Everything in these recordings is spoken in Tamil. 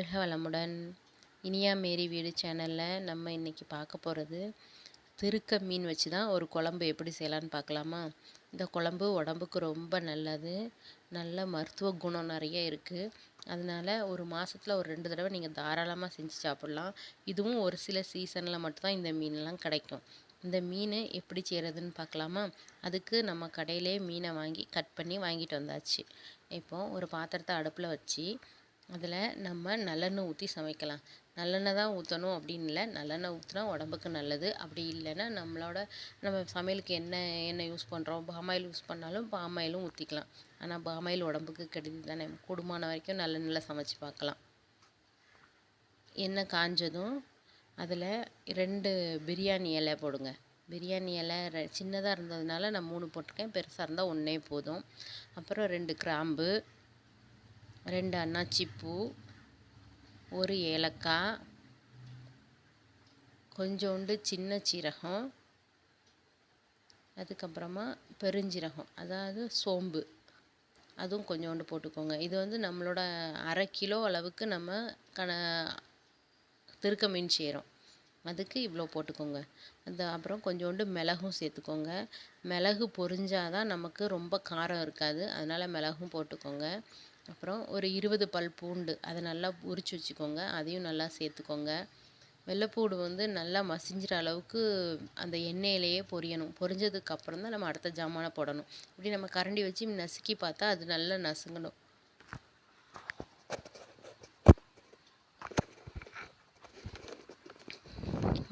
வாழ்க வளமுடன். இனியா மேரி வீடு சேனலில் நம்ம இன்றைக்கி பார்க்க போகிறது திருக்க மீன் வச்சு தான் ஒரு குழம்பு எப்படி செய்யலான்னு பார்க்கலாமா. இந்த குழம்பு உடம்புக்கு ரொம்ப நல்லது, நல்ல மருத்துவ குணம் நிறைய இருக்குது. அதனால் ஒரு மாதத்தில் ஒரு 2 தடவை நீங்கள் தாராளமாக செஞ்சு சாப்பிட்லாம். இதுவும் ஒரு சில சீசனில் மட்டும்தான் இந்த மீனெல்லாம் கிடைக்கும். இந்த மீன் எப்படி செய்கிறதுன்னு பார்க்கலாமா. அதுக்கு நம்ம கடையிலே மீனை வாங்கி கட் பண்ணி வாங்கிட்டு வந்தாச்சு. இப்போது ஒரு பாத்திரத்தை அடுப்பில் வச்சு அதில் நம்ம நல்லெண்ணெய் ஊற்றி சமைக்கலாம். நல்லெண்ணெய் தான் ஊற்றணும் அப்படின்னு இல்லை, நல்லெண்ணெய் ஊற்றினா உடம்புக்கு நல்லது. அப்படி இல்லைன்னா நம்ம சமையலுக்கு எண்ணெய் யூஸ் பண்ணுறோம், பாமாயில் யூஸ் பண்ணாலும் பாமாயிலும் ஊற்றிக்கலாம். ஆனால் பாமாயில் உடம்புக்கு கெடுதி தானே. கூடுமான வரைக்கும் நல்லெண்ணெயில் சமைச்சு பார்க்கலாம். எண்ணெய் காஞ்சதும் அதில் 2 பிரியாணி இலை போடுங்க. பிரியாணி இலை சின்னதாக இருந்ததுனால நான் 3 போட்டிருக்கேன், பெருசாக இருந்தால் 1 போதும். அப்புறம் 2 கிராம்பு, 2 அன்னாச்சிப்பூ, 1 ஏலக்காய், கொஞ்சோண்டு சின்ன சீரகம், அதுக்கப்புறமா பெருஞ்சீரகம், அதாவது சோம்பு, அதுவும் கொஞ்சோண்டு போட்டுக்கோங்க. இது நம்மளோட 1/2 கிலோ அளவுக்கு நம்ம திருக்க மீன் செய்கிறோம், அதுக்கு இவ்வளோ போட்டுக்கோங்க. அப்புறம் கொஞ்சோண்டு மிளகும் சேர்த்துக்கோங்க. மிளகு பொரிஞ்சாதான் நமக்கு ரொம்ப காரம் இருக்காது, அதனால் மிளகும் போட்டுக்கோங்க. அப்புறம் ஒரு 20 பல் பூண்டு, அதை நல்லா உரித்து வச்சுக்கோங்க, அதையும் நல்லா சேர்த்துக்கோங்க. வெள்ளைப்பூடு நல்லா மசிஞ்சிற அளவுக்கு அந்த எண்ணெயிலேயே பொரியணும். பொரிஞ்சதுக்கப்புறம் தான் நம்ம அடுத்த ஜாமானை போடணும். இப்படி நம்ம கரண்டி வச்சு நசுக்கி பார்த்தா அது நல்லா நசுங்கணும்.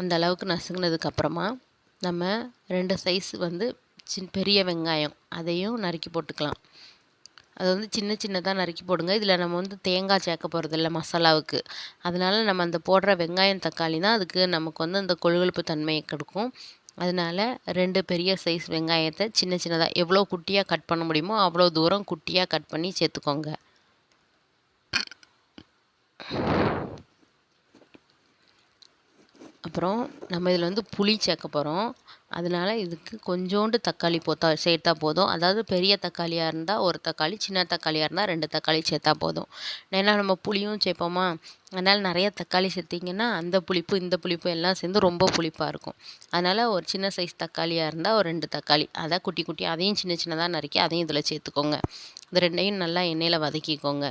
அந்த அளவுக்கு நசுங்கினதுக்கப்புறமா நம்ம 2 சைஸ் பெரிய வெங்காயம், அதையும் நறுக்கி போட்டுக்கலாம். அது சின்ன சின்னதாக நறுக்கி போடுங்க. இதில் நம்ம தேங்காய் சேர்க்க போகிறதில்ல மசாலாவுக்கு, அதனால் நம்ம அந்த போடுற வெங்காயம் தக்காளி தான் அதுக்கு நமக்கு அந்த கொழுகொழுப்பு தன்மையை கொடுக்கும். அதனால் 2 பெரிய சைஸ் வெங்காயத்தை சின்ன சின்னதாக எவ்வளோ குட்டியாக கட் பண்ண முடியுமோ அவ்வளோ தூரம் குட்டியாக கட் பண்ணி சேர்த்துக்கோங்க. அப்புறம் நம்ம இதில் புளி சேர்க்க போகிறோம், அதனால் இதுக்கு கொஞ்சோண்டு தக்காளி சேர்த்தா போதும். அதாவது பெரிய தக்காளியாக இருந்தால் 1 தக்காளி, சின்ன தக்காளியாக இருந்தால் 2 தக்காளி சேர்த்தா போதும். ஏன்னா நம்ம புளியும் சேர்ப்போமா, அதனால் நிறைய தக்காளி சேர்த்திங்கன்னா அந்த புளிப்பு இந்த புளிப்பு எல்லாம் சேர்ந்து ரொம்ப புளிப்பாக இருக்கும். அதனால் ஒரு சின்ன சைஸ் தக்காளியாக இருந்தால் ஒரு 2 தக்காளி, அதை குட்டி குட்டி அதையும் சின்ன சின்னதாக நறுக்கி அதையும் இதில் சேர்த்துக்கோங்க. இந்த 2ஐயும் நல்லா எண்ணெயில் வதக்கிக்கோங்க.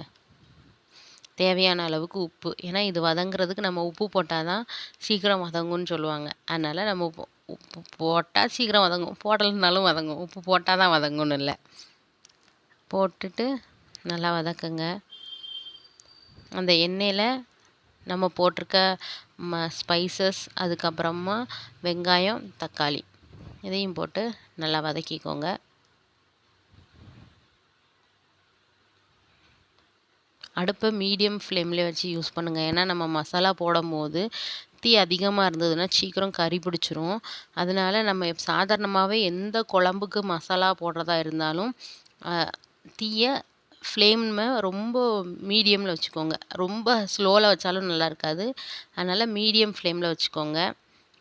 தேவையான அளவுக்கு உப்பு, ஏன்னா இது வதங்குறதுக்கு நம்ம உப்பு போட்டால் தான் சீக்கிரம் வதங்கும்னு சொல்லுவாங்க. அதனால் நம்ம உப்பு போட்டால் சீக்கிரம் வதங்கும், போடலைனாலும் வதங்கும். உப்பு போட்டால் தான் வதங்கணும் இல்லை. போட்டுட்டு நல்லா வதக்குங்க. அந்த எண்ணெயில் நம்ம போட்டிருக்க ஸ்பைசஸ், அதுக்கப்புறமா வெங்காயம் தக்காளி இதையும் போட்டு நல்லா வதக்கிக்கோங்க. அடுப்பை மீடியம் ஃப்ளேம்லேயே வச்சு யூஸ் பண்ணுங்கள். ஏன்னா நம்ம மசாலா போடும் போது தீ அதிகமாக இருந்ததுன்னா சீக்கிரம் கறி பிடிச்சிரும். அதனால் நம்ம சாதாரணமாகவே எந்த குழம்புக்கு மசாலா போடுறதா இருந்தாலும் தீயை ஃப்ளேமை ரொம்ப மீடியமில் வச்சுக்கோங்க. ரொம்ப ஸ்லோவில் வச்சாலும் நல்லா இருக்காது. அதனால் மீடியம் ஃப்ளேமில் வச்சுக்கோங்க.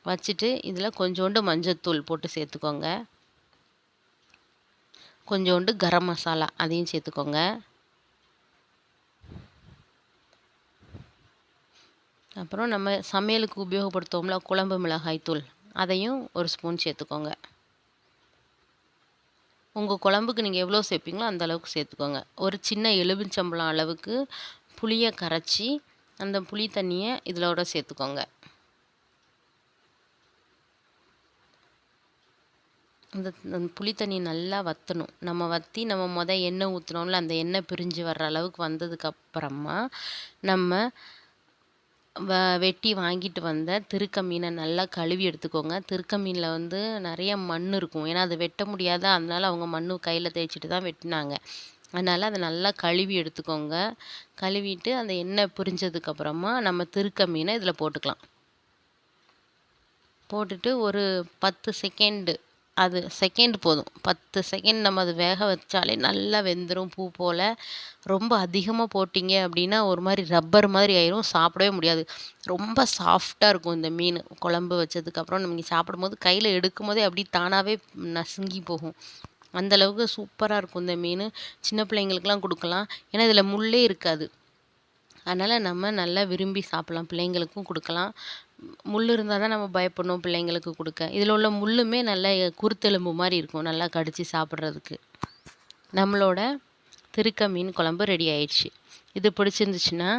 வச்சுட்டு இதில் கொஞ்சோண்டு மஞ்சத்தூள் போட்டு சேர்த்துக்கோங்க. கொஞ்சோண்டு கரம் மசாலா அதையும் சேர்த்துக்கோங்க. அப்புறம் நம்ம சமையலுக்கு உபயோகப்படுத்துவோம்ல குழம்பு மிளகாய் தூள், அதையும் 1 ஸ்பூன் சேர்த்துக்கோங்க. உங்கள் குழம்புக்கு நீங்கள் எவ்வளோ சேர்ப்பீங்களோ அந்த அளவுக்கு சேர்த்துக்கோங்க. ஒரு சின்ன எலுமிச்சம்பழம் அளவுக்கு புளியை கரைச்சி அந்த புளி தண்ணியை இதோட சேர்த்துக்கோங்க. அந்த புளி தண்ணி நல்லா வற்றணும். நம்ம எண்ணெய் ஊற்றினோம்ல, அந்த எண்ணெய் பிரிஞ்சு வர்ற அளவுக்கு வந்ததுக்கப்புறமா நம்ம வெட்டி வாங்கிட்டு வந்த திருக்க மீனை நல்லா கழுவி எடுத்துக்கோங்க. திருக்க மீனில் நிறைய மண் இருக்கும், ஏன்னா அது வெட்ட முடியாத, அதனால் அவங்க மண் கையில் தேய்ச்சிட்டு தான் வெட்டினாங்க. அதனால் அதை நல்லா கழுவி எடுத்துக்கோங்க. கழுவிட்டு அந்த எண்ணெய் பிரிஞ்சதுக்கப்புறமா நம்ம திருக்க மீனை இதில் போட்டுக்கலாம். போட்டுட்டு ஒரு 10 செகண்ட் போதும். 10 செகண்ட் நம்ம அது வேக வச்சாலே நல்லா வெந்துடும், பூ போல். ரொம்ப அதிகமாக போட்டிங்க அப்படின்னா ஒரு மாதிரி ரப்பர் மாதிரி ஆயிரும், சாப்பிடவே முடியாது. ரொம்ப சாஃப்டாக இருக்கும் இந்த மீன். குழம்பு வச்சதுக்கப்புறம் நீங்கள் சாப்பிடும்போது கையில் எடுக்கும்போதே அப்படி தானாகவே நசுங்கி போகும். அந்தளவுக்கு சூப்பராக இருக்கும் இந்த மீன். சின்ன பிள்ளைங்களுக்கெலாம் கொடுக்கலாம், ஏன்னா இதில் முள்ளே இருக்காது. அதனால் நம்ம நல்லா விரும்பி சாப்பிட்லாம், பிள்ளைங்களுக்கும் கொடுக்கலாம். முள் இருந்தால் தான் நம்ம பயப்படணும் பிள்ளைங்களுக்கு கொடுக்க. இதில் உள்ள முள்ளுமே நல்ல குருத்தெலும்பு மாதிரி இருக்கும், நல்லா கடித்து சாப்பிட்றதுக்கு. நம்மளோட திருக்க மீன் குழம்பு ரெடி ஆயிடுச்சு. இது பிடிச்சிருந்துச்சுன்னா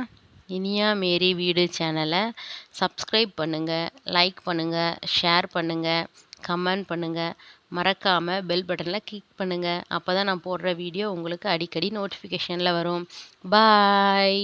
இனியா மேரி வீடு சேனலை சப்ஸ்கிரைப் பண்ணுங்கள், லைக் பண்ணுங்கள், ஷேர் பண்ணுங்கள், கமெண்ட் பண்ணுங்கள். மறக்காமல் பெல் பட்டனில் கிளிக் பண்ணுங்கள். அப்போ தான் நான் போடுற வீடியோ உங்களுக்கு அடிக்கடி நோட்டிஃபிகேஷனில் வரும். பாய்.